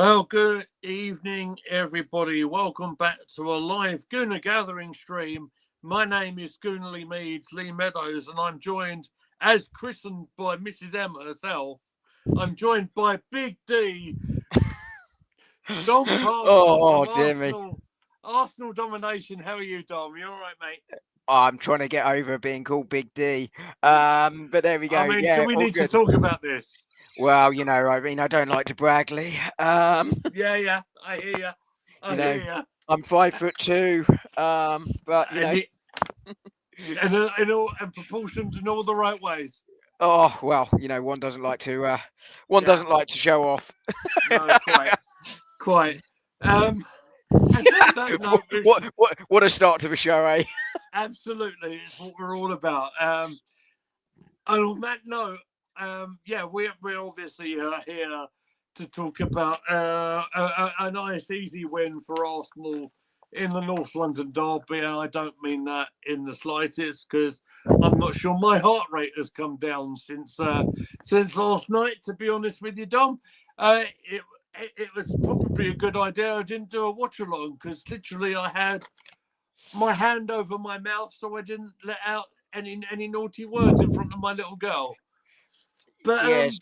Well, good evening, everybody. Welcome back to a live Gooner Gathering stream. My name is Gooner Lee Meads, Lee Meadows, and I'm joined, as christened by Mrs. Emma herself, I'm joined by Big D, Dom Parker Oh, from dear me. Arsenal Domination. How are you, Dom? You all right, mate? I'm trying to get over being called Big D. But there we go. I mean, do Yeah, we all need to good. talk about this? Well, I don't like to brag, Lee. Yeah, I hear you. I You know, hear you. I'm 5'2". But And proportioned in all the right ways. oh well, one doesn't like to Yeah, show off. no, quite. And on that note, What a start to the show, eh? absolutely, it's what we're all about. And on that note, yeah, we're obviously here to talk about a nice, easy win for Arsenal in the North London derby. And I don't mean that in the slightest, because I'm not sure my heart rate has come down since last night. To be honest with you, Dom, it was probably a good idea I didn't do a watch along, because literally I had my hand over my mouth so I didn't let out any naughty words in front of my little girl. But Yes.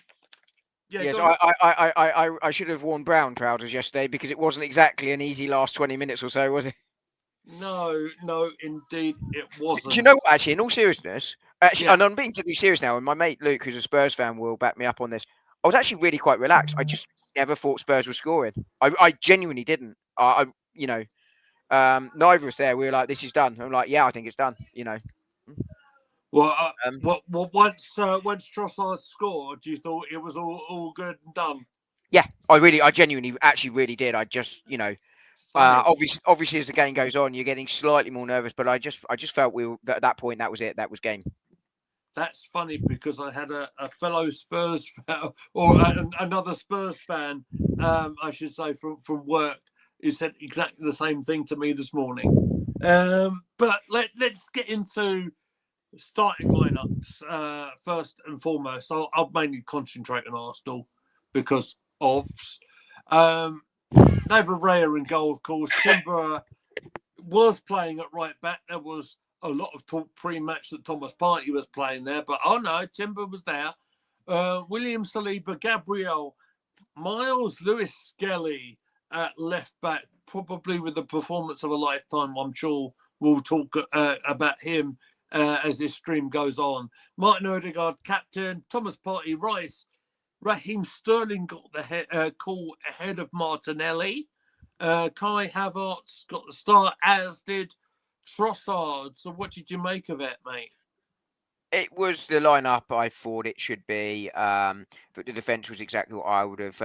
yeah, Yes, go on. I should have worn brown trousers yesterday because it wasn't exactly an easy last 20 minutes or so, was it? No, indeed it Do you wasn't. know what, actually, in all seriousness, Yeah. and I'm being totally serious now, and my mate Luke, who's a Spurs fan, will back me up on this. I was actually really quite relaxed. I just never thought Spurs were scoring. I genuinely didn't. Neither of us there. We were like, "This is done." I'm like, "Yeah, I think it's done." Well, Um, once Trossard scored, you thought it was all good and done. yeah, I genuinely, actually, really did. I just, Funny. obviously, as the game goes on, you're getting slightly more nervous. But I just felt we were at that point. That was it. That was game. That's funny because I had a fellow Spurs fan, or another Spurs fan, I should say, from work, who said exactly the same thing to me this morning. But let's get into starting lineups first and foremost. I'll mainly concentrate on Arsenal because of David Raya in goal, of course. Timber was playing at right back. There was a lot of talk pre-match that Thomas Partey was playing there, but oh no, Timber was there. William Saliba, Gabriel, Miles, Lewis Skelly at left back, probably with the performance of a lifetime. I'm sure we'll talk about him as this stream goes on. Martin Odegaard, captain. Thomas Partey, Rice. Raheem Sterling got the call ahead of Martinelli. Kai Havertz got the start, as did Trossard. So what did you make of it, mate? It was the lineup I thought it should be. But the defence was exactly what I would have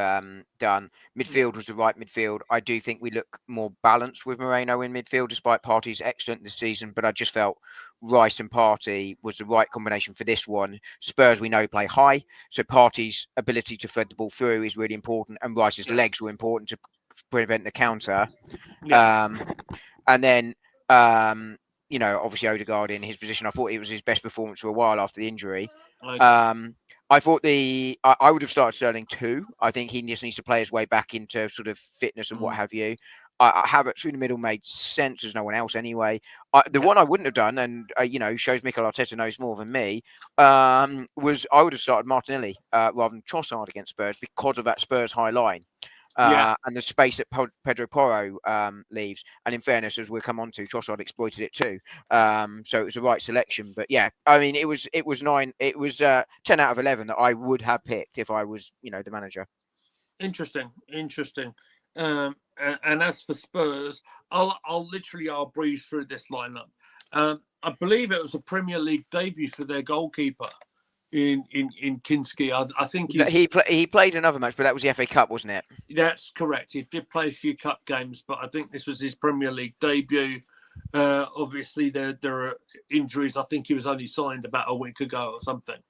done. Midfield was the right midfield. I do think we look more balanced with Moreno in midfield, despite Partey's excellent this season. But I just felt Rice and Partey was the right combination for this one. Spurs, we know, play high, so Partey's ability to thread the ball through is really important, and Rice's legs were important to prevent the counter. Yeah. And then obviously Odegaard in his position, I thought it was his best performance for a while after the injury. I thought I would have started Sterling too. I think he just needs to play his way back into sort of fitness and what have you. Havertz through the middle made sense. There's no one else anyway. The one I wouldn't have done, and shows Mikel Arteta knows more than me, was I would have started Martinelli rather than Trossard against Spurs because of that Spurs high line. And the space that Pedro Porro leaves. And in fairness, as we'll come on to, Trossard exploited it too. So it was the right selection. But yeah, I mean, it was 10 out of 11 that I would have picked if I was, the manager. Interesting. And as for Spurs, I'll breeze through this lineup. I believe it was a Premier League debut for their goalkeeper in Kinski. I think he played another match, but that was the FA Cup, wasn't it? That's correct. He did play a few cup games, but I think this was his Premier League debut. Obviously, there are injuries. I think he was only signed about a week ago or something.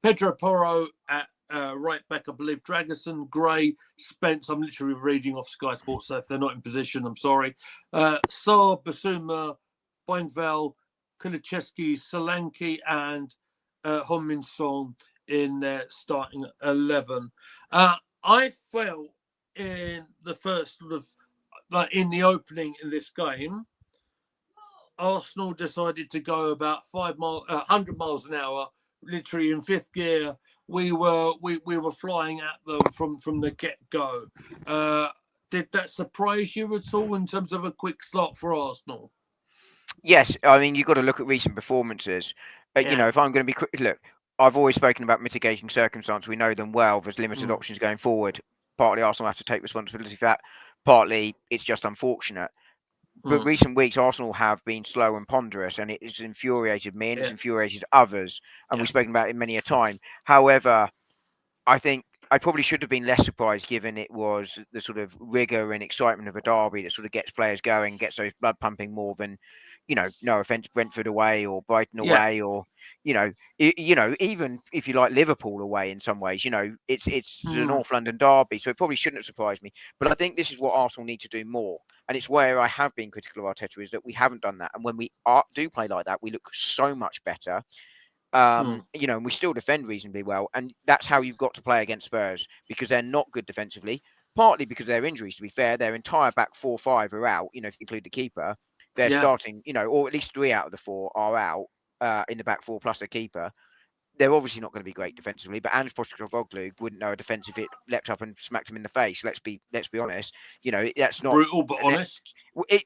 Pedro Porro at right back, I believe. Dragerson, Gray, Spence. I'm literally reading off Sky Sports, so if they're not in position, I'm sorry. Saar, Basuma, Boingvel, Kulicheski, Solanke, and Hong-Min Son in their starting 11. I felt in the first sort of like in the opening in this game, Arsenal decided to go about 100 miles an hour, literally in fifth gear. We were flying at them from the get go. Did that surprise you at all in terms of a quick slot for Arsenal? Yes, I mean you've got to look at recent performances. Yeah. If I'm going to be quick, look, I've always spoken about mitigating circumstance. We know them well. There's limited Mm. options going forward. Partly Arsenal have to take responsibility for that. Partly it's just unfortunate. But Mm. recent weeks, Arsenal have been slow and ponderous, and it has infuriated me and it's Yeah. infuriated others. And Yeah. we've spoken about it many a time. However, I think I probably should have been less surprised given it was the sort of rigor and excitement of a derby that sort of gets players going, gets those blood pumping more than, no offence, Brentford away or Brighton Yeah. away or, even if you like Liverpool away in some ways, it's the Mm. North London derby, so it probably shouldn't have surprised me. But I think this is what Arsenal need to do more, and it's where I have been critical of Arteta is that we haven't done that, and when do play like that, we look so much better. Mm. And we still defend reasonably well. And that's how you've got to play against Spurs because they're not good defensively, partly because of their injuries, to be fair. Their entire back 4-5 are out, if you include the keeper. They're Yeah. starting, or at least 3 out of the 4 are out in the back 4 plus the keeper. They're obviously not going to be great defensively, but Ange Postecoglou wouldn't know a defence if it leapt up and smacked him in the face. Let's be honest. That's not Brutal but honest. it,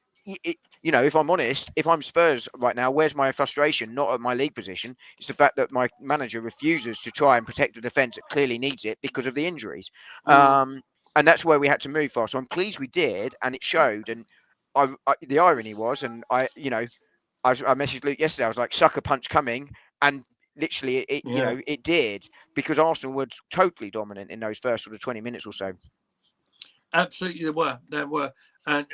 if I'm honest, if I'm Spurs right now, where's my frustration? Not at my league position. It's the fact that my manager refuses to try and protect the defence that clearly needs it because of the injuries. Mm. And that's where we had to move for. So I'm pleased we did, and it showed. And the irony was, and I messaged Luke yesterday. I was like, "Sucker punch coming," and literally, Yeah. it did because Arsenal were totally dominant in those first sort of 20 minutes or so. Absolutely, there were. And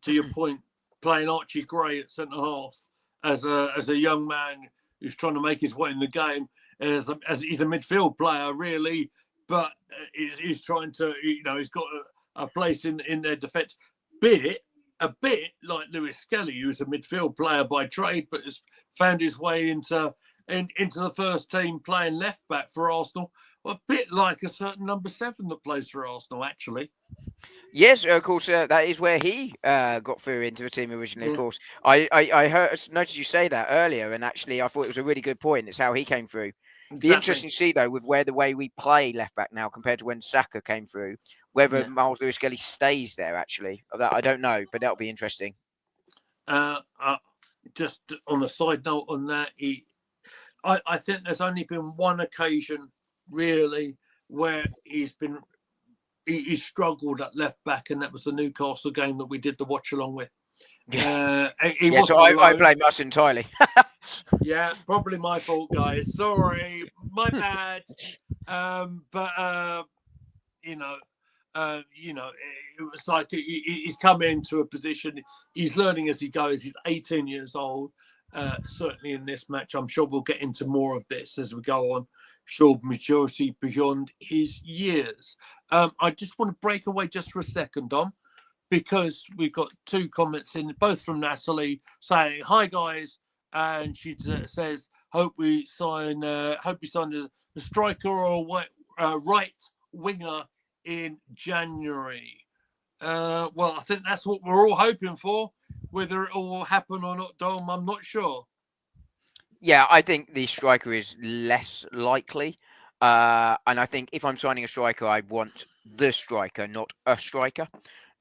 to your point, playing Archie Gray at centre half as a young man who's trying to make his way in the game, as he's a midfield player, really, but he's trying to, he's got a place in their defence. A bit like Lewis Skelly, who's a midfield player by trade, but has found his way into the first team playing left back for Arsenal. A bit like a certain number 7 that plays for Arsenal, actually. Yes, of course, that is where he got through into the team originally. Of course, I noticed you say that earlier, and actually, I thought it was a really good point. It's how he came through. Be Exactly. interesting to see though, with the way we play left back now compared to when Saka came through, whether Miles Lewis Skelly stays there. Actually, that I don't know, but that'll be interesting. Just on a side note on that, I think there's only been one occasion really where he struggled at left back, and that was the Newcastle game that we did the watch along with. So I blame us entirely. Yeah, probably my fault, guys. Sorry, my bad. But it was like he's come into a position. He's learning as he goes. He's 18 years old. Certainly in this match, I'm sure we'll get into more of this as we go on. Showed maturity beyond his years. I just want to break away just for a second, Dom, because we've got 2 comments in, both from Natalie saying, "Hi guys," and she says, "Hope we sign a striker or a right winger in January." Well, I think that's what we're all hoping for. Whether it will happen or not, Dom, I'm not sure. Yeah, I think the striker is less likely. And I think if I'm signing a striker, I want the striker, not a striker,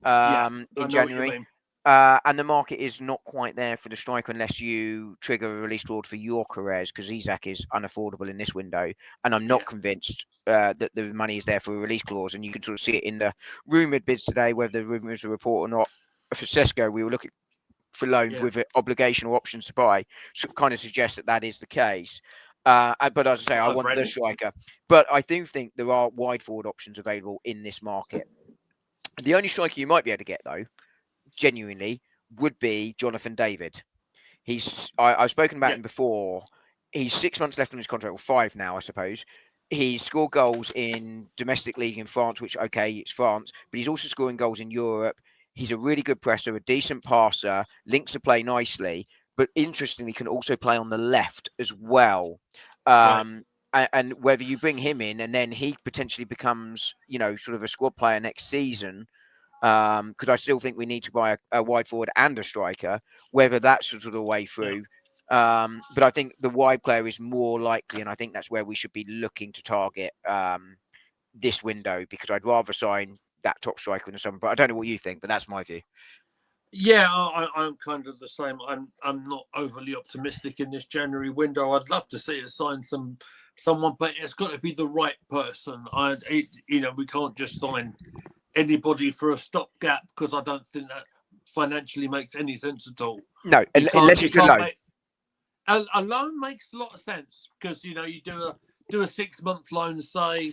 in January. And the market is not quite there for the striker unless you trigger a release clause for your Yorkeres, because Isak is unaffordable in this window. And I'm not convinced that the money is there for a release clause. And you can sort of see it in the rumoured bids today, whether the rumours are report or not. For Sesko, we were looking for loans with obligation or options to buy, so kind of suggests that is the case. But as I say, I want the striker. But I do think there are wide forward options available in this market. The only striker you might be able to get, though, genuinely, would be Jonathan David. I've spoken about him before. He's 6 months left on his contract, or 5 now, I suppose. He's scored goals in domestic league in France, which, okay, it's France, but he's also scoring goals in Europe. He's a really good presser, a decent passer, links the play nicely, but interestingly can also play on the left as well. and whether you bring him in and then he potentially becomes, sort of a squad player next season, because I still think we need to buy a wide forward and a striker, whether that's sort of the way through. But I think the wide player is more likely, and I think that's where we should be looking to target this window, because I'd rather sign that top striker in the summer. But I don't know what you think, but that's my view. Yeah, I'm kind of the same. I'm not overly optimistic in this January window. I'd love to see us sign someone, but it's got to be the right person. We can't just sign anybody for a stopgap, because I don't think that financially makes any sense at all. No, unless it's a loan. A loan makes a lot of sense, because you do a 6-month loan, say.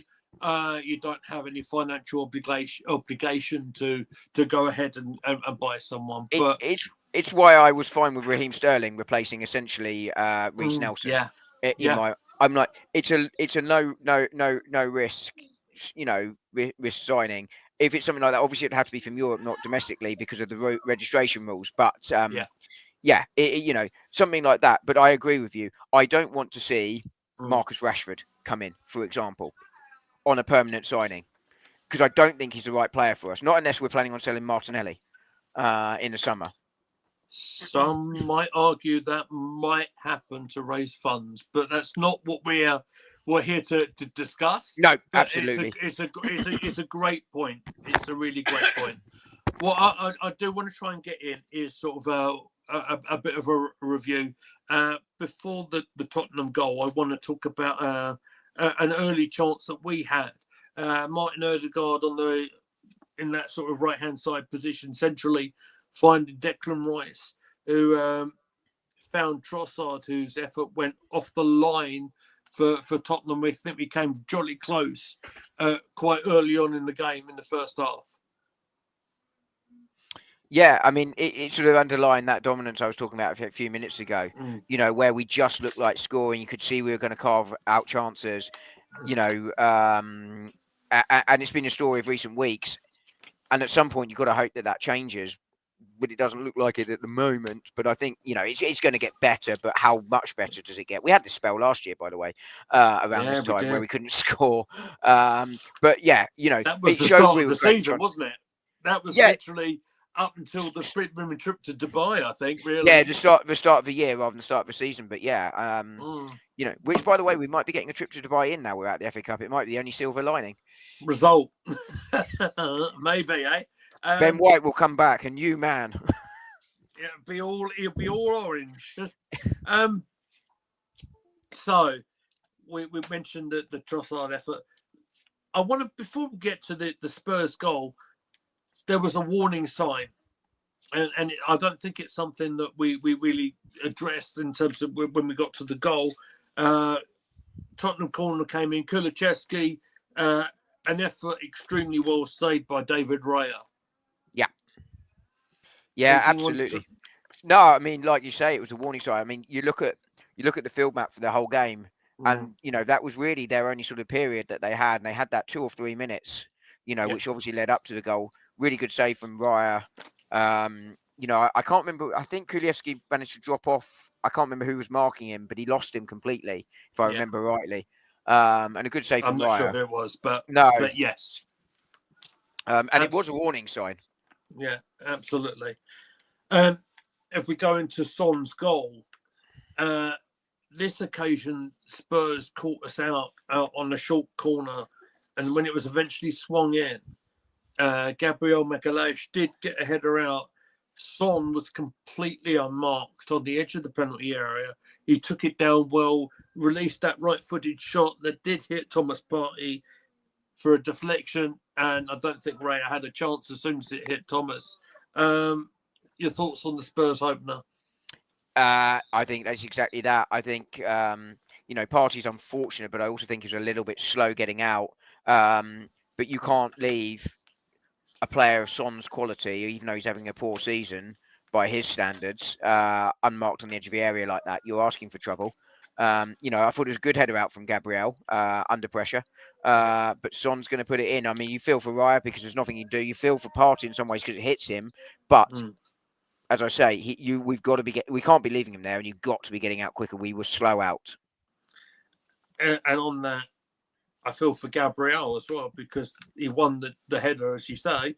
You don't have any financial obligation to go ahead and buy someone. But it's why I was fine with Raheem Sterling replacing essentially Reece Nelson. Yeah. I'm like, it's a no risk, risk signing. If it's something like that, obviously it'd have to be from Europe, not domestically, because of the registration rules. But something like that. But I agree with you. I don't want to see Marcus Rashford come in, for example, on a permanent signing, because I don't think he's the right player for us. Not unless we're planning on selling Martinelli in the summer. Some might argue that might happen to raise funds, but that's not what we're here to discuss. No, but absolutely. It's a great point. It's a really great point. What I do want to try and get in is sort of a bit of a review. Before the Tottenham goal, I want to talk about an early chance that we had. Martin Odegaard in that sort of right-hand side position centrally, finding Declan Rice, who found Trossard, whose effort went off the line for Tottenham. We think we came jolly close quite early on in the game in the first half. Yeah, I mean, it sort of underlined that dominance I was talking about a few minutes ago, where we just looked like scoring. You could see we were going to carve out chances, and it's been a story of recent weeks. And at some point, you've got to hope that changes, but it doesn't look like it at the moment. But I think, it's going to get better, but how much better does it get? We had this spell last year, by the way, around this time where we couldn't score. But yeah, that was the start of the season, wasn't it? That was literally up until the sprint trip to Dubai, I think, really. Yeah, the start of the year rather than the start of the season. But yeah, which, by the way, we might be getting a trip to Dubai in now we're at the FA Cup. It might be the only silver lining. Result. Maybe, eh? Ben White will come back, and you, man. He'll be all orange. So we mentioned the Trossard effort. I want to, before we get to the Spurs goal, there was a warning sign, and I don't think it's something that we really addressed in terms of when we got to the goal. Tottenham corner came in, Kulusevski, an effort extremely well saved by David Raya. Yeah, absolutely. No, I mean, like you say, it was a warning sign. I mean, you look at the field map for the whole game, and that was really their only sort of period that they had, and they had that 2 or 3 minutes, which obviously led up to the goal. Really good save from Raya. I can't remember. I think Kulusevski managed to drop off. I can't remember who was marking him, but he lost him completely, if I remember rightly. And a good save from Raya. I'm not sure who it was, but yes. And it was a warning sign. Yeah, absolutely. If we go into Son's goal, this occasion Spurs caught us out on a short corner, and when it was eventually swung in, Gabriel Magalhaes did get a header out. Son was completely unmarked on the edge of the penalty area. He took it down well, released that right-footed shot that did hit Thomas Partey for a deflection, and I don't think Raya had a chance as soon as it hit Thomas. Your thoughts on the Spurs opener? I think that's exactly that. I think Partey's unfortunate, but I also think he was a little bit slow getting out. But you can't leave a player of Son's quality, even though he's having a poor season by his standards, unmarked on the edge of the area like that. You're asking for trouble. I thought it was a good header out from Gabriel under pressure. But Son's going to put it in. I mean, you feel for Raya because there's nothing you can do. You feel for Partey in some ways because it hits him. But as I say, we can't be leaving him there, and you've got to be getting out quicker. We were slow out. and on that, I feel for Gabriel as well because he won the header, as you say,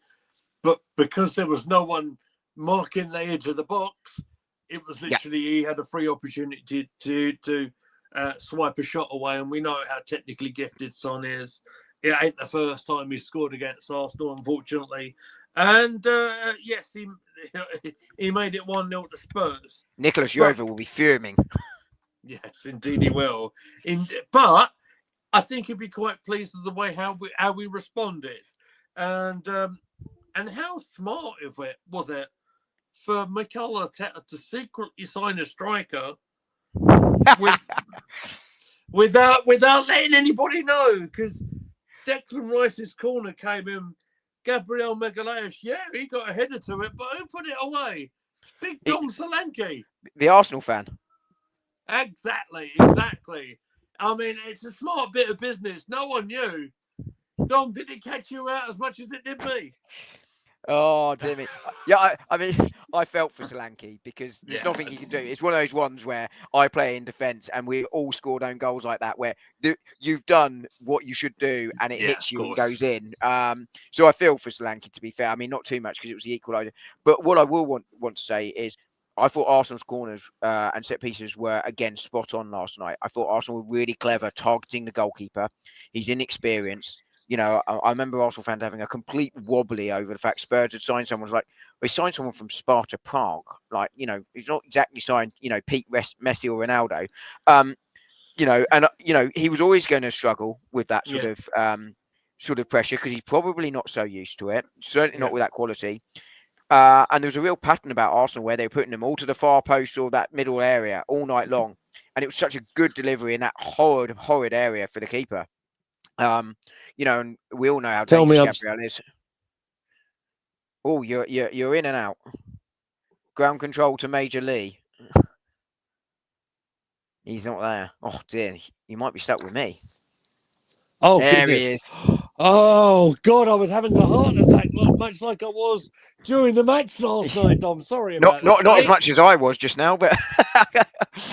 but because there was no one marking the edge of the box, it was literally he had a free opportunity to swipe a shot away, and we know how technically gifted Son is. It ain't the first time he scored against Arsenal, unfortunately. And yes, he made it 1-0 to Spurs. Nicholas Yeovil will be fuming. Yes, indeed he will. But I think he'd be quite pleased with the way how we responded, and how smart of it was it for Mikel Arteta to secretly sign a striker without letting anybody know, because Declan Rice's corner came in. Gabriel Magalhaes, he got a header to it, but who put it away? Big Dom Solanke. The Arsenal fan. Exactly. I mean, it's a smart bit of business. No one knew. Dom, did it catch you out as much as it did me? Oh, dear me. Yeah, I mean, I felt for Solanke because there's nothing he can do. It's one of those ones where I play in defence and we all scored own goals like that, where you've done what you should do and it hits you and goes in. So I feel for Solanke, to be fair. I mean, not too much because it was the equaliser. But what I will want to say is I thought Arsenal's corners and set pieces were, again, spot on last night. I thought Arsenal were really clever targeting the goalkeeper. He's inexperienced. You know, I remember Arsenal fans having a complete wobbly over the fact Spurs had signed someone like, they signed someone from Sparta Prague. Like, you know, he's not exactly signed, you know, Pete Messi or Ronaldo. You know, and, you know, he was always going to struggle with that sort of pressure because he's probably not so used to it. Certainly not with that quality. And there was a real pattern about Arsenal where they were putting them all to the far post or that middle area all night long. And it was such a good delivery in that horrid area for the keeper. You know, and we all know how dangerous Gabriel is. Oh, you're in and out. Ground control to Major Lee. He's not there. Oh dear, you might be stuck with me. Oh, there goodness. He is. Oh God, I was having a heart attack, much like I was during the match last night. Dom, sorry about that. Not as much as I was just now, but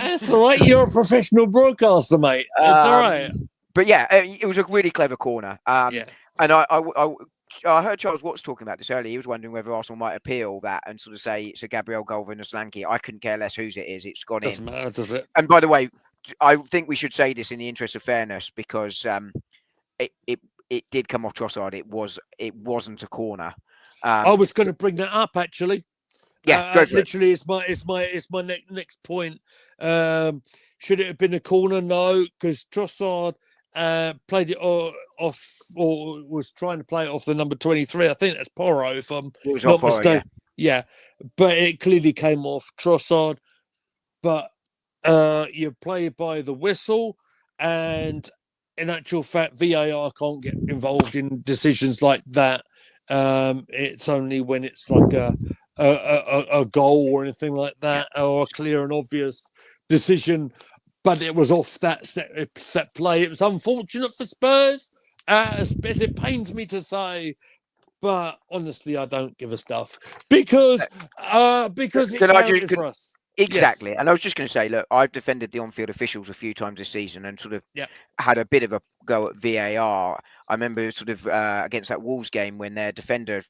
that's all right. You're a professional broadcaster, mate. That's all right. But yeah, it was a really clever corner. And I heard Charles Watts talking about this earlier. He was wondering whether Arsenal might appeal that and sort of say it's a Gabriel goal and a Solanke. I couldn't care less whose it is. It's gone Doesn't in. matter, does it? And by the way, I think we should say this in the interest of fairness because it did come off Trossard. It wasn't a corner. I was going to bring that up actually. Yeah, go for literally, it's my next point. Should it have been a corner? No, because Trossard played it off, or was trying to play it off the number 23. I think that's Porro, if I'm not mistaken. Yeah, but it clearly came off Trossard. But you play by the whistle, and in actual fact, VAR can't get involved in decisions like that. It's only when it's like a goal or anything like that, or a clear and obvious decision. But it was off that set play. It was unfortunate for Spurs, as it pains me to say. But honestly, I don't give a stuff because it counted for us. Exactly. Yes. And I was just going to say, look, I've defended the on-field officials a few times this season and sort of had a bit of a go at VAR. I remember sort of against that Wolves game when their defender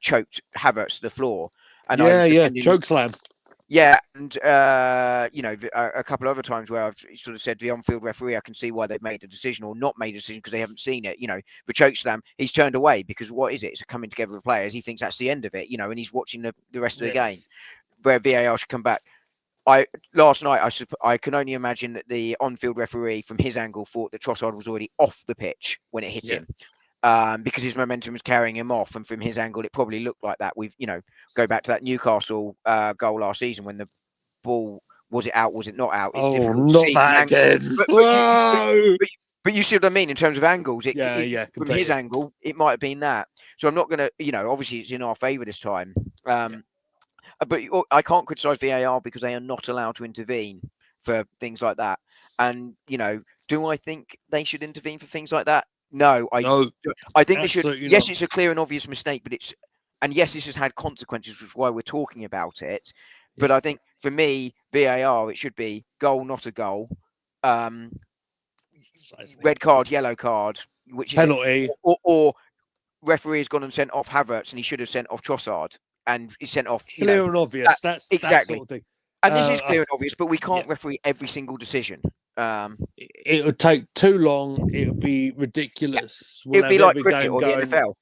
choked Havertz to the floor. And choke slam. Yeah, and you know, a couple of other times where I've sort of said the on-field referee, I can see why they've made a decision or not made a decision because they haven't seen it. You know, the choke slam, he's turned away because what is it? It's a coming together of players. He thinks that's the end of it, you know, and he's watching the rest of the game where VAR should come back. Last night, I can only imagine that the on-field referee from his angle thought that Trossard was already off the pitch when it hit him. Because his momentum was carrying him off, and from his angle, it probably looked like that. We've, you know, go back to that Newcastle goal last season when the ball was it out, was it not out? It's difficult not to see that again. But you see what I mean in terms of angles. From his angle, it might have been that. So I'm not going to, you know, obviously it's in our favour this time. But I can't criticise VAR because they are not allowed to intervene for things like that. And you know, do I think they should intervene for things like that? No, I think they should. Yes, it's a clear and obvious mistake, but yes, this has had consequences, which is why we're talking about it. But I think for me, VAR, it should be goal, not a goal. Precisely. red card, yellow card, which is Penalty. or referee has gone and sent off Havertz, and he should have sent off Trossard, and he sent off Clear and obvious. That's that exactly. sort of thing. And this is clear and obvious, but we can't yeah. referee every single decision. It would take too long. It would be ridiculous. It would be like cricket or the NFL.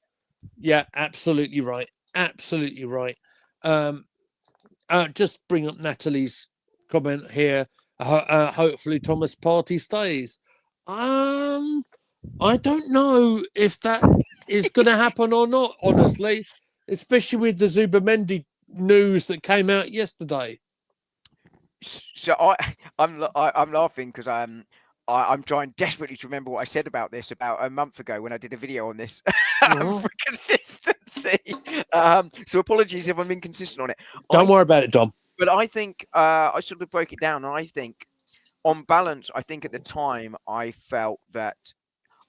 Yeah, absolutely right. Absolutely right. Just bring up Natalie's comment here. Hopefully Thomas Partey stays. I don't know if that is going to happen or not, honestly, especially with the Zubamendi news that came out yesterday. So I'm laughing because I'm trying desperately to remember what I said about this about a month ago when I did a video on this for consistency. So apologies if I'm inconsistent on it. Don't worry about it, Dom. But I think I sort of broke it down, and I think on balance, I think at the time I felt that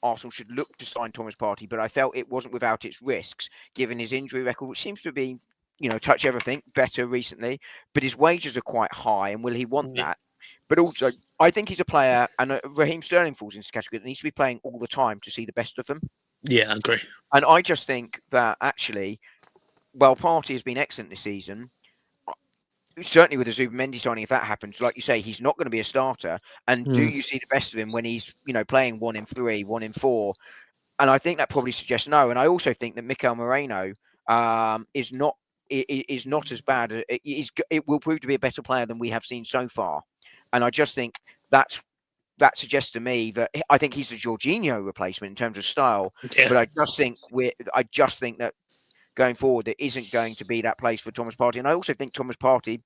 Arsenal should look to sign Thomas Partey, but I felt it wasn't without its risks, given his injury record, which seems to be, touch everything better recently. But his wages are quite high, and will he want that? But also, I think he's a player, and Raheem Sterling falls into this category, that needs to be playing all the time to see the best of them. Yeah, I agree. And I just think that actually, while Partey has been excellent this season, certainly with the Zubamendi signing, if that happens, like you say, he's not going to be a starter. And do you see the best of him when he's, playing 1 in 3, 1 in 4? And I think that probably suggests no. And I also think that Mikel Moreno is not as bad. It will prove to be a better player than we have seen so far. And I just think that suggests to me that I think he's the Jorginho replacement in terms of style. Yeah. But I just think that going forward, there isn't going to be that place for Thomas Partey. And I also think Thomas Partey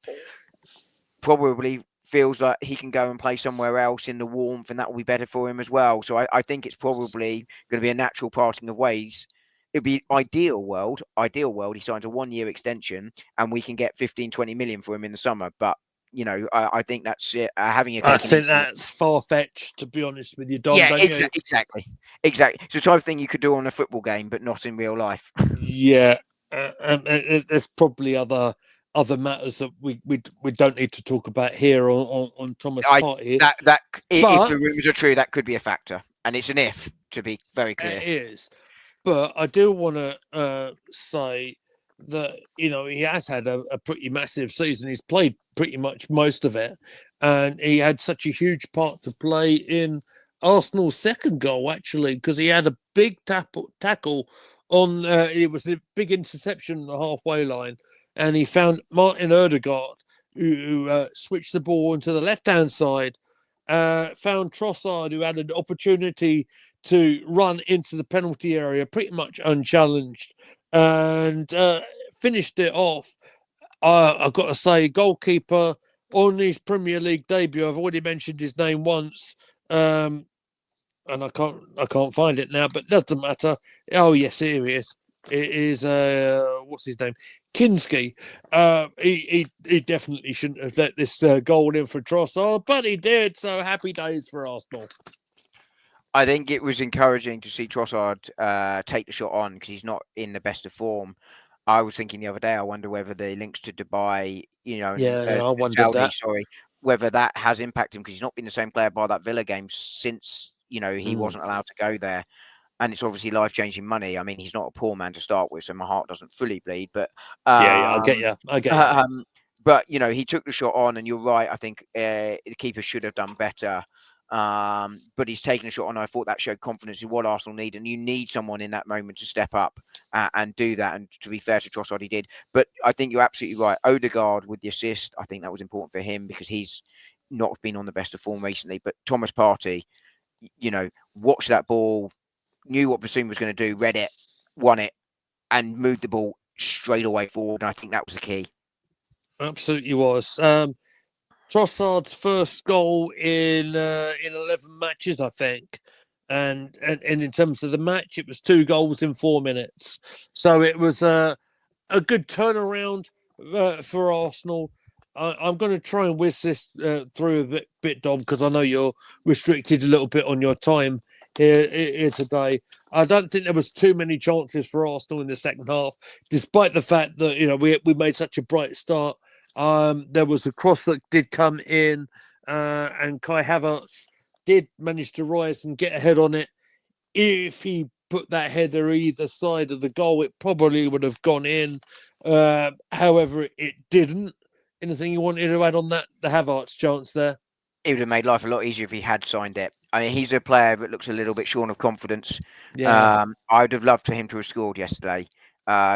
probably feels like he can go and play somewhere else in the warmth, and that will be better for him as well. So I think it's probably going to be a natural parting of ways. It'd be ideal world. He signs a 1-year extension and we can get 15, 20 million for him in the summer. But, I think that's it. I think that's far-fetched, to be honest with you, Don. Yeah, exactly. It's the type of thing you could do on a football game, but not in real life. Yeah, there's probably other matters that we don't need to talk about here on Thomas Partey. If the rumours are true, that could be a factor, and it's an if, to be very clear. It is, but I do want to say that he has had a pretty massive season. He's played pretty much most of it, and he had such a huge part to play in Arsenal's second goal, actually, because he had a big tackle on. It was a big interception on the halfway line, and he found Martin Odegaard, who switched the ball into the left-hand side, found Trossard, who had an opportunity to run into the penalty area pretty much unchallenged, and finished it off. I've got to say, goalkeeper on his Premier League debut. I've already mentioned his name once, and I can't find it now, but doesn't matter. Oh yes, here he is. It is what's his name? Kinski. He definitely shouldn't have let this goal in for Trossard, but he did. So happy days for Arsenal. I think it was encouraging to see Trossard take the shot on because he's not in the best of form. I was thinking the other day, I wonder whether the links to Dubai, I wondered Saudi, that. Whether that has impacted him because he's not been the same player by that Villa game since, he wasn't allowed to go there. And it's obviously life-changing money. I mean, he's not a poor man to start with, so my heart doesn't fully bleed. But I get you. But, he took the shot on, and you're right. I think the keeper should have done better. But he's taken a shot on. I thought that showed confidence in what Arsenal need, and you need someone in that moment to step up and do that. And to be fair to Trossard, he did. But I think you're absolutely right. Odegaard with the assist, I think that was important for him because he's not been on the best of form recently. But Thomas Partey, watched that ball, knew what Bassoon was going to do, read it, won it, and moved the ball straight away forward. And I think that was the key. Absolutely was. Trossard's first goal in 11 matches, I think. And in terms of the match, it was 2 goals in 4 minutes. So it was a good turnaround for Arsenal. I'm going to try and whiz this through a bit, Dom, because I know you're restricted a little bit on your time here today. I don't think there was too many chances for Arsenal in the second half, despite the fact that we made such a bright start. There was a cross that did come in, and Kai Havertz did manage to rise and get ahead on it. If he put that header either side of the goal, it probably would have gone in. However, it didn't. Anything you wanted to add on that? The Havertz chance there. It would have made life a lot easier if he had signed it. I mean, he's a player that looks a little bit shorn of confidence. Yeah, I would have loved for him to have scored yesterday,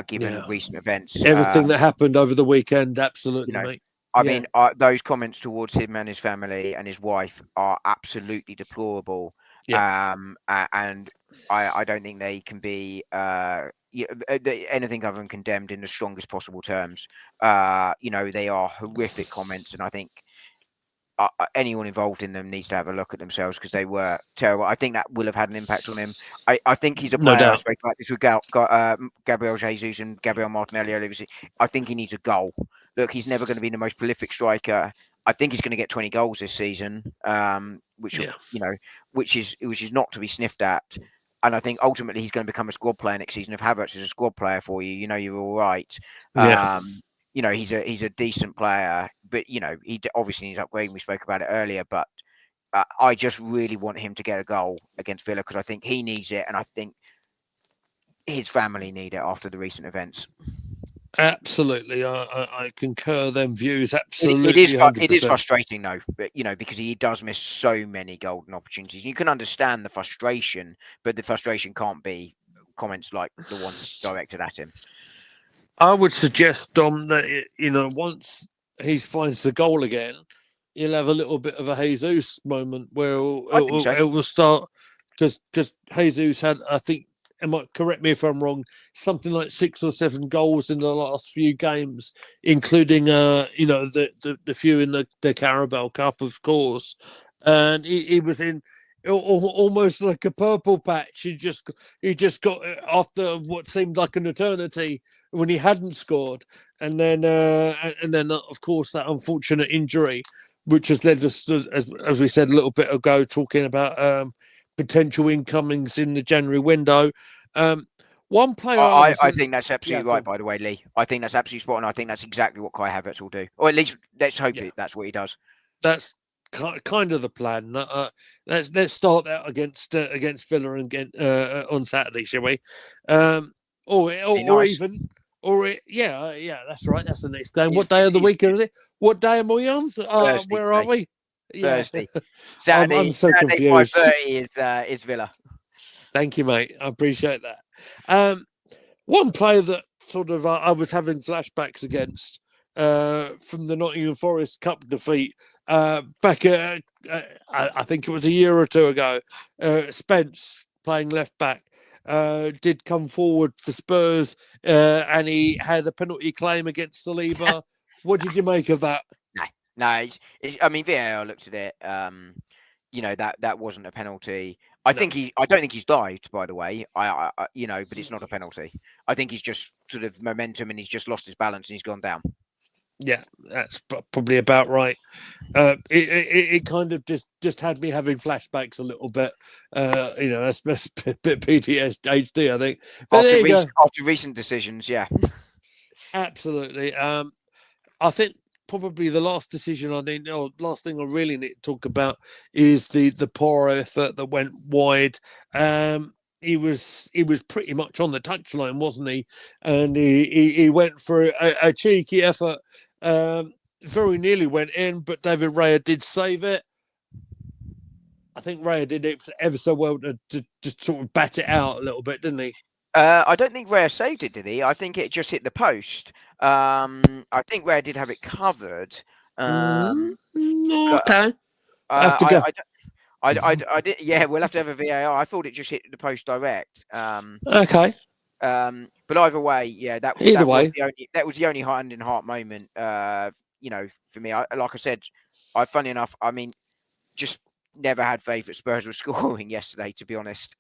given yeah. recent events. Everything that happened over the weekend, You absolutely, know, mate. I Yeah, mean, those comments towards him and his family and his wife are absolutely deplorable. yeah. And I don't think they can be anything other than condemned in the strongest possible terms. They are horrific comments, and I think anyone involved in them needs to have a look at themselves because they were terrible. I think that will have had an impact on him. I think he's a No player. I doubt. spoke about this with Gabriel Jesus and Gabriel Martinelli earlier. I think he needs a goal. Look, he's never going to be the most prolific striker. I think he's going to get 20 goals this season, which Yeah, which is not to be sniffed at. And I think ultimately he's going to become a squad player next season. If Havertz is a squad player for you, you're all right. yeah. He's a decent player, but he obviously needs upgrading. We spoke about it earlier, but I just really want him to get a goal against Villa because I think he needs it, and I think his family need it after the recent events. Absolutely, I concur. Them views, It absolutely, is 100%. frustrating though, but because he does miss so many golden opportunities. You can understand the frustration, but the frustration can't be comments like the ones directed at him. I would suggest, Dom, that once he finds the goal again, you'll have a little bit of a Jesus moment where I think so. it will start because Jesus had, I think, it might correct me if I'm wrong, something like 6 or 7 goals in the last few games, including the few in the Carabao Cup, of course, and he was in almost like a purple patch. He just got after what seemed like an eternity when he hadn't scored, and then of course that unfortunate injury, which has led us, as we said a little bit ago, talking about potential incomings in the January window. One player I think that's yeah, absolutely right, by the way, Lee. I think that's absolutely spot on. I think that's exactly what Kai Havertz will do. Or at least let's hope that's what he does. That's kind of the plan. Let's start out against Villa and on Saturday, shall we? Nice. Yeah, that's right. That's the next game. What It's, day of the it's, week is it? What day am I on? Thursday Where are today. we? Yeah, Thursday. I'm so Saturday confused. 5:30 is Villa. Thank you, mate. I appreciate that. One player that sort of I was having flashbacks against from the Nottingham Forest Cup defeat back I think it was a year or two ago. Spence playing left back did come forward for Spurs and he had a penalty claim against Saliba. What did you make of that? No. I mean, VAR looked at it. That wasn't a penalty. I don't think he's dived, by the way. But it's not a penalty. I think he's just sort of momentum, and he's just lost his balance, and he's gone down. Yeah, that's probably about right. It kind of just had me having flashbacks a little bit. That's a bit PTSD, I think. But After recent decisions, yeah. Absolutely. I think probably the last decision last thing I really need to talk about is the poor effort that went wide. He was pretty much on the touchline, wasn't he? And he went for a cheeky effort. Very nearly went in, but David Raya did save it. I think Raya did it ever so well to just sort of bat it out a little bit, didn't he? I don't think Raya saved it, did he? I think it just hit the post. I think Raya did have it covered. Okay. I have to go. I did. Yeah, we'll have to have a VAR. I thought it just hit the post direct. Okay. But either way, yeah, that was the only hand in heart moment. For me, like I said, funny enough, I mean, just never had faith that Spurs were scoring yesterday, to be honest.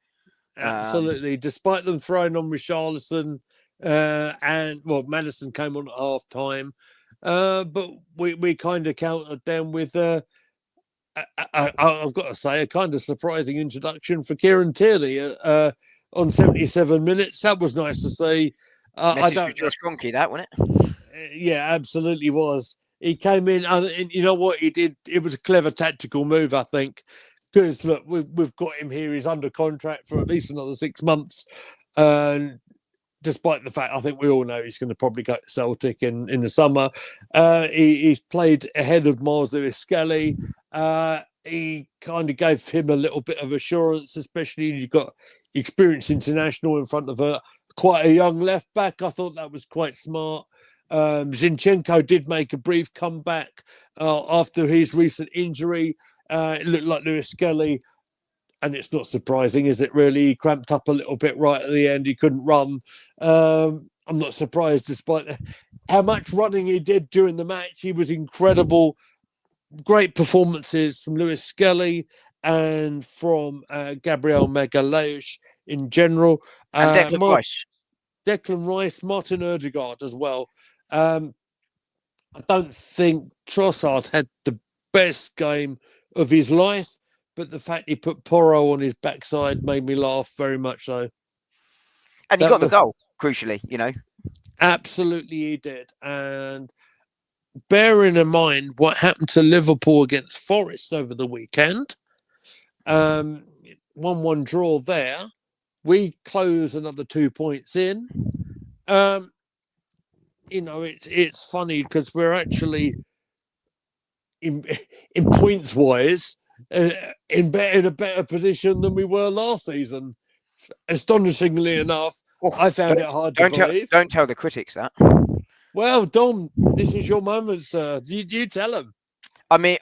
Absolutely, despite them throwing on Richarlison, and Madison came on at half time, but we kind of countered them with I've got to say a kind of surprising introduction for Kieran Tierney on 77 minutes. That was nice to see. Message for Josh Kroenke, that wasn't it? Yeah, absolutely was. He came in, and you know what he did? It was a clever tactical move, I think, because look, we've got him here. He's under contract for at least another 6 months, and despite the fact I think we all know he's going to probably go to Celtic in the summer, he's played ahead of Miles Lewis-Skelly. He kind of gave him a little bit of assurance, especially you've got experienced international in front of quite a young left back. I thought that was quite smart. Zinchenko did make a brief comeback after his recent injury. It looked like Lewis-Skelly, and it's not surprising, is it really? He cramped up a little bit right at the end. He couldn't run. I'm not surprised, despite how much running he did during the match. He was incredible. Great performances from Lewis-Skelly and from Gabriel Magalhaes in general. And Declan Rice. Declan Rice, Martin Odegaard as well. I don't think Trossard had the best game of his life, but the fact he put Porro on his backside made me laugh very much so. And he got the goal, crucially, Absolutely he did. And bearing in mind what happened to Liverpool against Forest over the weekend, 1-1 draw there. We close another 2 points in. It's funny because we're actually in points wise in a better position than we were last season. Astonishingly enough, I found it hard to believe. Don't tell the critics that. Well, Dom, this is your moment, sir. You tell them. I mean,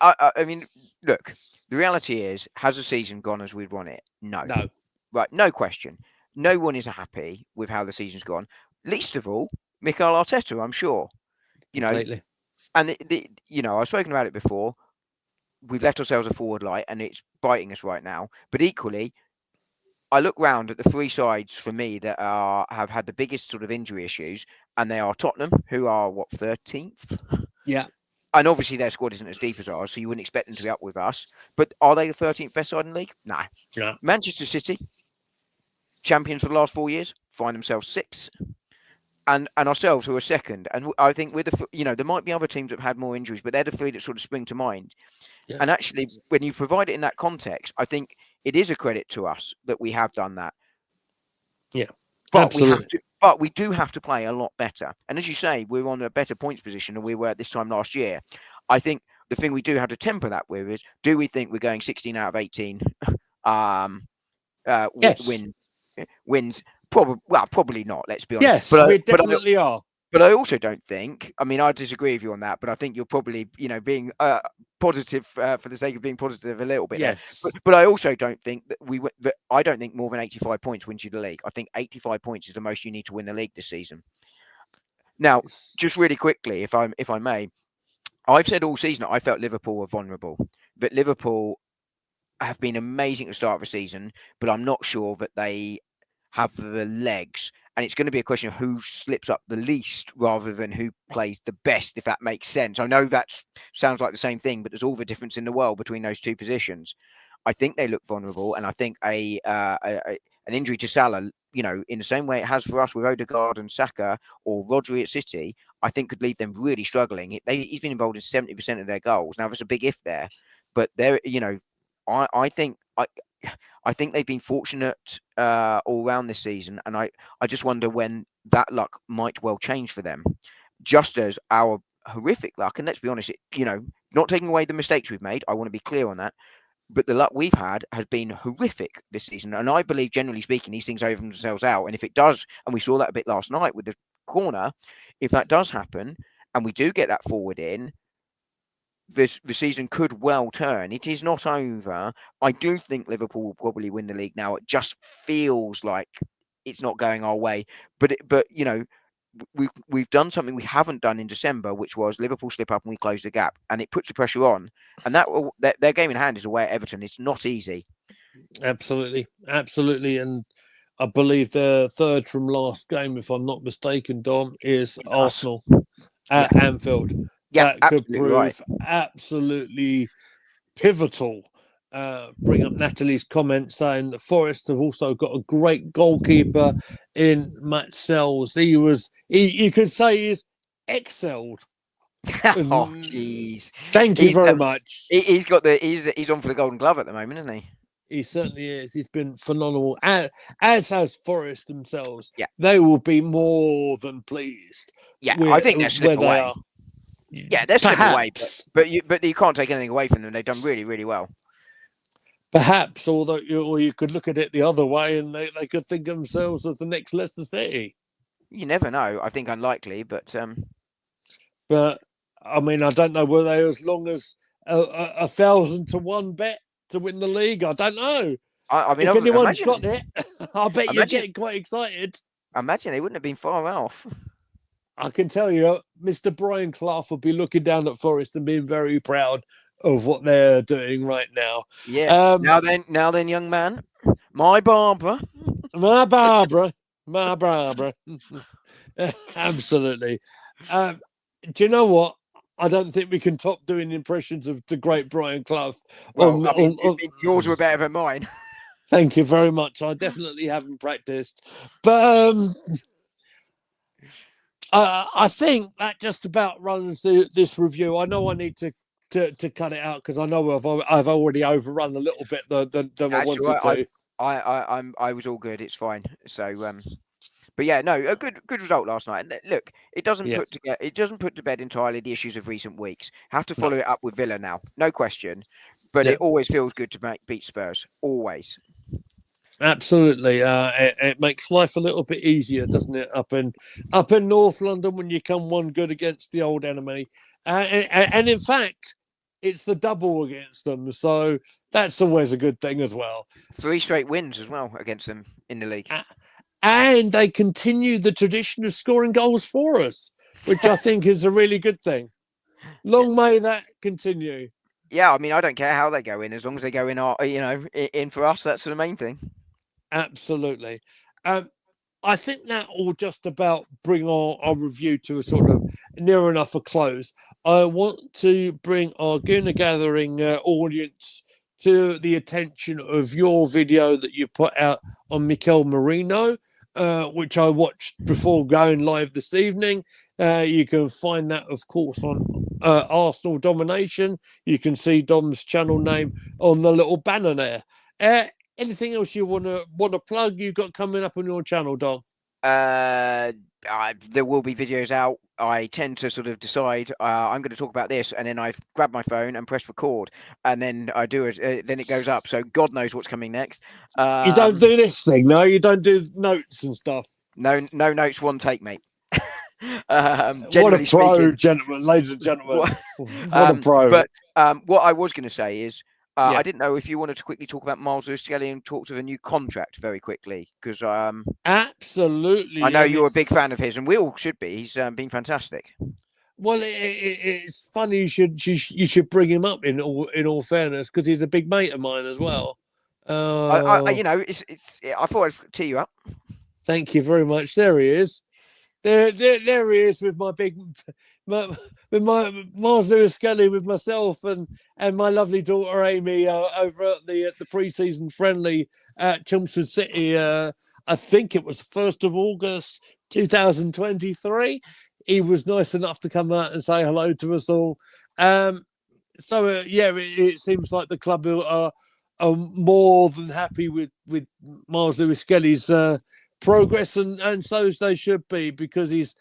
look. The reality is, has the season gone as we'd want it? No. Right, no question. No one is happy with how the season's gone. Least of all, Mikel Arteta, I'm sure. Completely. And I've spoken about it before. We've left ourselves a forward light, and it's biting us right now. But equally, I look round at the three sides for me that have had the biggest sort of injury issues, and they are Tottenham, who are 13th. Yeah. And obviously their squad isn't as deep as ours, so you wouldn't expect them to be up with us. But are they the 13th best side in the league? Nah. Yeah. Manchester City, champions for the last 4 years, find themselves 6th. And ourselves, who are 2nd. And I think we're there might be other teams that have had more injuries, but they're the 3 that sort of spring to mind. Yeah. And actually, when you provide it in that context, I think it is a credit to us that we have done that. Yeah, but absolutely. We do have to play a lot better. And as you say, we're on a better points position than we were at this time last year. I think the thing we do have to temper that with is, do we think we're going 16 out of 18 wins? Probably not, let's be honest. Yes, we definitely are. But I also don't think, I disagree with you on that, but I think you're probably, being positive for the sake of being positive a little bit. Yes. But I also don't think that I don't think more than 85 points wins you the league. I think 85 points is the most you need to win the league this season. Now, just really quickly, if I may, I've said all season I felt Liverpool were vulnerable. That Liverpool have been amazing at the start of the season, but I'm not sure that they have the legs, and it's going to be a question of who slips up the least rather than who plays the best, if that makes sense. I know that sounds like the same thing, but there's all the difference in the world between those two positions. I think they look vulnerable, and I think an injury to Salah, in the same way it has for us with Odegaard and Saka or Rodri at City, I think could leave them really struggling. He's been involved in 70% of their goals. Now, there's a big if there, but there, I think they've been fortunate all around this season, and I just wonder when that luck might well change for them. Just as our horrific luck, and let's be honest, not taking away the mistakes we've made, I want to be clear on that, but the luck we've had has been horrific this season, and I believe, generally speaking, these things over themselves out, and if it does, and we saw that a bit last night with the corner, if that does happen, and we do get that forward in, the season could well turn. It is not over. I do think Liverpool will probably win the league now. It just feels like it's not going our way. But we've done something we haven't done in December, which was Liverpool slip up and we close the gap, and it puts the pressure on. And that their game in hand is away at Everton. It's not easy. Absolutely, and I believe the third from last game, if I'm not mistaken, Dom, is Arsenal at Anfield. Yeah, that could prove absolutely pivotal. Bring up Natalie's comment saying that Forest have also got a great goalkeeper in Matt Sells. You could say he's excelled Oh, jeez. Thank you very much. He's on for the Golden Glove at the moment, isn't he? He certainly is. He's been phenomenal, as has Forest themselves. Yeah. They will be more than pleased. Yeah, I think they're slipping where they away. are. Yeah, they're slipping away, Perhaps. but you can't take anything away from them. They've done really, really well. Perhaps, or you could look at it the other way, and they could think themselves as the next Leicester City. You never know. I think unlikely, but I mean, I don't know whether they as long as 1,000 to 1 bet to win the league. I don't know. I mean, If anyone's imagine, got it, I bet you're getting quite excited. I imagine they wouldn't have been far off. I can tell you, Mr. Brian Clough will be looking down at Forest and being very proud of what they're doing right now. Yeah. Now then, young man, my Barbara. My Barbara. Absolutely. Do you know what? I don't think we can top doing impressions of the great Brian Clough. Well, yours were better than mine. Thank you very much. I definitely haven't practiced, but I think that just about runs this review. I know I need to cut it out because I know I've already overrun a little bit than I wanted to. I was all good. It's fine. So but yeah, no, a good result last night. And look, it doesn't put to bed entirely the issues of recent weeks. Have to follow it up with Villa now, no question. But it always feels good to beat Spurs. Always. Absolutely, it makes life a little bit easier, doesn't it? Up in North London when you come one good against the old enemy, and in fact, it's the double against them, so that's always a good thing as well. 3 straight wins as well against them in the league, and they continue the tradition of scoring goals for us, which I think is a really good thing. Long may that continue. Yeah, I mean, I don't care how they go in, as long as they go in, in for us. That's the main thing. Absolutely. I think that will just about bring our review to a sort of near enough a close. I want to bring our Gooner Gathering audience to the attention of your video that you put out on Mikel Merino, which I watched before going live this evening. You can find that, of course, on Arsenal Domination. You can see Dom's channel name on the little banner there. Anything else you want to plug you got coming up on your channel, Dom? There will be videos out. I tend to sort of decide I'm going to talk about this, and then I grab my phone and press record, and then I do it. Then it goes up. So God knows what's coming next. You don't do this thing, no? You don't do notes and stuff. No notes, one take, mate. What a pro, gentlemen, ladies and gentlemen. What a pro. But what I was going to say is, I didn't know if you wanted to quickly talk about Miles Lewis-Skelly and talk to the new contract very quickly, because absolutely, I know you're a big fan of his, and we all should be. He's been fantastic. Well, it's funny you should bring him up in all fairness, because he's a big mate of mine as well. I thought I'd tee you up. Thank you very much. There he is. There he is with my Miles Lewis-Skelly, with myself and my lovely daughter Amy over at the pre-season friendly at Chelmsford City. I think it was the 1st of August 2023. He was nice enough to come out and say hello to us all. It seems like the club are more than happy with Miles Lewis-Skelly's progress, and so they should be, because he's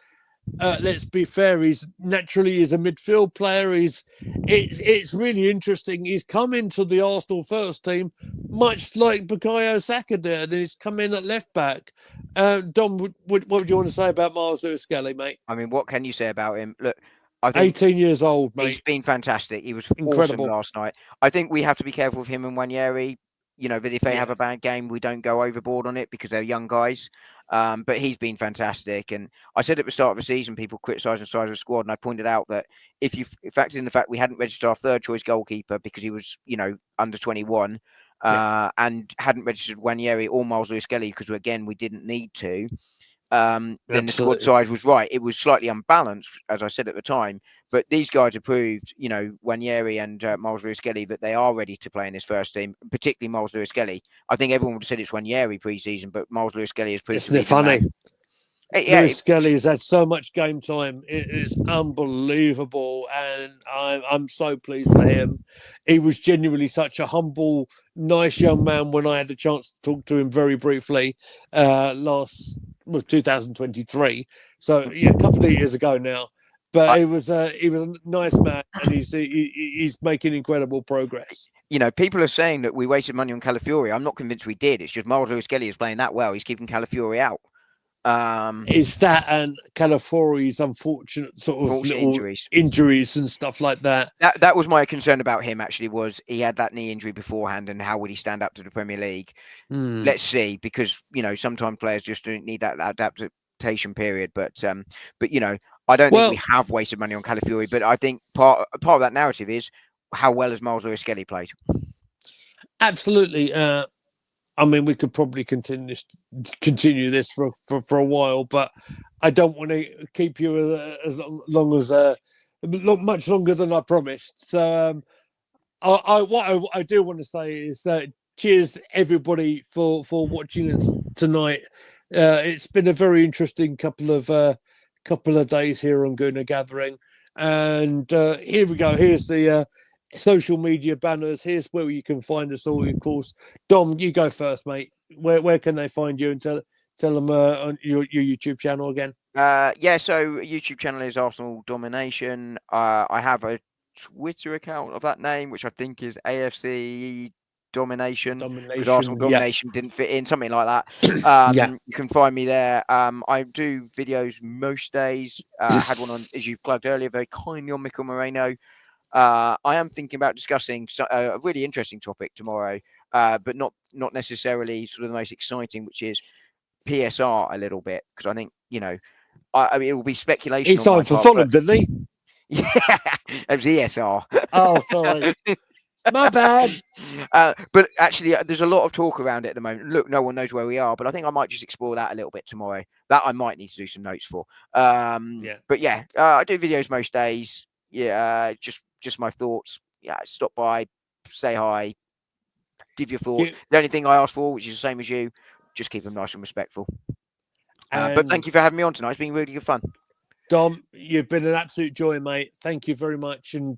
let's be fair, he's naturally is a midfield player. It's really interesting. He's come into the Arsenal first team much like Bukayo Saka did, and he's come in at left back. Dom, what would you want to say about Miles Lewis-Skelly, mate? I mean, what can you say about him? Look, I think 18 years old, mate. He's been fantastic. He was incredible awesome last night. I think we have to be careful with him and Wanyeri. You know, that if they have a bad game, we don't go overboard on it, because they're young guys. But he's been fantastic. And I said at the start of the season, people criticising the size of the squad, and I pointed out that if you factored in the fact we hadn't registered our third choice goalkeeper because he was, under 21, and hadn't registered Wanyeri or Miles Lewis-Skelly because, again, we didn't need to, then the squad size was right. It was slightly unbalanced, as I said at the time, but these guys have proved, Wanyeri and Miles Lewis-Skelly, that they are ready to play in this first team, particularly Miles Lewis-Skelly. I think everyone would have said it's Wanyeri pre-season, but Miles Lewis-Skelly has proved. Isn't it funny? Lewis Skelly's had so much game time. It is unbelievable, and I'm so pleased for him. He was genuinely such a humble, nice young man when I had the chance to talk to him very briefly last 2023. So yeah, a couple of years ago now. But he was a nice man, and he's making incredible progress. You know, people are saying that we wasted money on Calafiori. I'm not convinced we did. It's just Miles Lewis Skelly is playing that well. He's keeping Calafiori out. Is that and Calafiori's unfortunate sort of little injuries and stuff like that? That was my concern about him. Actually, was he had that knee injury beforehand, and how would he stand up to the Premier League? Let's see, because sometimes players just don't need that adaptation period. But I don't think we have wasted money on Calafiori. But I think part of that narrative is how well has Miles Lewis Skelly played. Absolutely. I mean, we could probably continue this for a while, but I don't want to keep you as long as much longer than I promised. So, what I do want to say is cheers everybody for watching us tonight. It's been a very interesting couple of days here on Gooner Gathering, and here we go. Here's the social media banners. Here's where you can find us all. Of course, Dom, you go first, mate. Where can they find you, and tell them on your YouTube channel again? So YouTube channel is Arsenal Domination. I have a Twitter account of that name, which I think is AFC Domination, because Arsenal Domination didn't fit in, something like that. You can find me there. I do videos most days. Had one on, as you plugged earlier, very kindly, on Mikel Moreno. I am thinking about discussing a really interesting topic tomorrow, but not necessarily sort of the most exciting, which is PSR a little bit, because I think, I mean, it will be speculation. He signed for Fulham, didn't he? Yeah, it was ESR. Oh, sorry. My bad. But actually, there's a lot of talk around it at the moment. Look, no one knows where we are, but I think I might just explore that a little bit tomorrow. That I might need to do some notes for. But yeah, I do videos most days. Yeah, just my thoughts. Yeah, stop by, say hi, give your thoughts. The only thing I ask for, which is the same as you, just keep them nice and respectful. But thank you for having me on tonight. It's been really good fun. Dom, you've been an absolute joy, mate. Thank you very much. And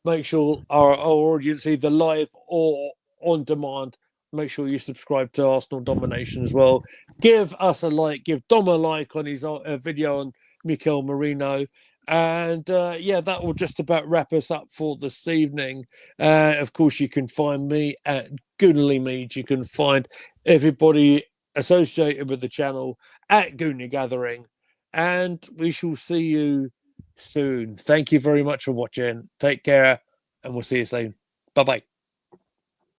make sure our audience, either live or on demand, make sure you subscribe to Arsenal Domination as well. Give us a like. Give Dom a like on his video on Mikel Moreno. And that will just about wrap us up for this evening. Of course, you can find me at Goonly Mead. You can find everybody associated with the channel at Gooner Gathering. And we shall see you soon. Thank you very much for watching. Take care, and we'll see you soon. Bye-bye.